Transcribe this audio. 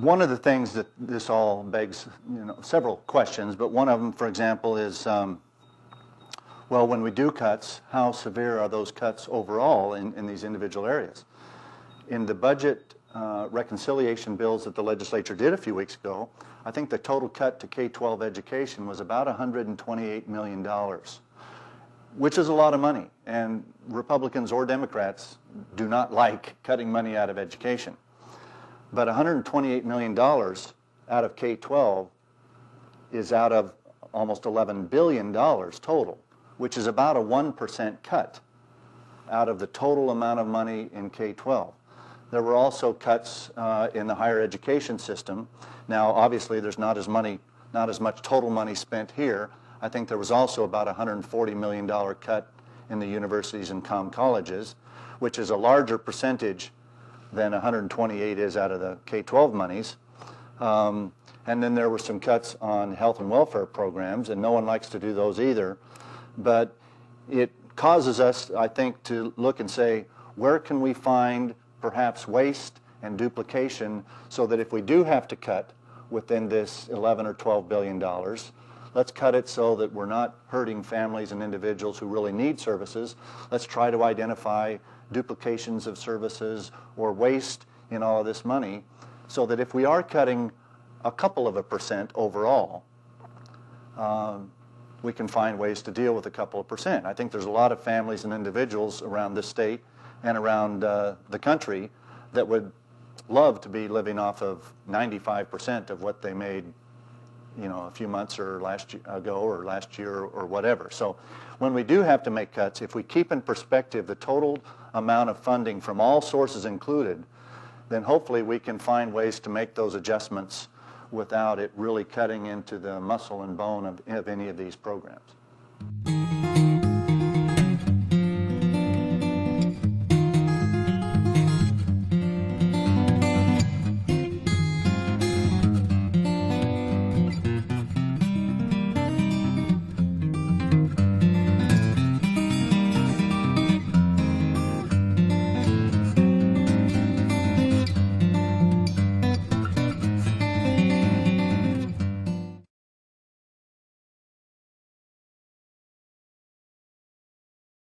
One of the things that this all begs, several questions, but one of them, for example, is, well, when we do cuts, how severe are those cuts overall in these individual areas? In the budget reconciliation bills that the legislature did a few weeks ago, I think the total cut to K-12 education was about $128 million, which is a lot of money, and Republicans or Democrats do not like cutting money out of education. But $128 million out of K-12 is out of almost $11 billion total, which is about a 1% cut out of the total amount of money in K-12. There were also cuts in the higher education system. Now, obviously, there's not as much total money spent here. I think there was also about a $140 million cut in the universities and colleges, which is a larger percentage than 128 is out of the K-12 monies. And then there were some cuts on health and welfare programs, and no one likes to do those either. But it causes us, I think, to look and say, where can we find perhaps waste and duplication so that if we do have to cut within this $11 or $12 billion, let's cut it so that we're not hurting families and individuals who really need services. Let's try to identify duplications of services or waste in all of this money so that if we are cutting a couple of % overall, we can find ways to deal with a couple of %. I think there's a lot of families and individuals around this state and around the country that would love to be living off of 95% of what they made a few months or last year or whatever. So when we do have to make cuts, if we keep in perspective the total amount of funding from all sources included, then hopefully we can find ways to make those adjustments without it really cutting into the muscle and bone of any of these programs.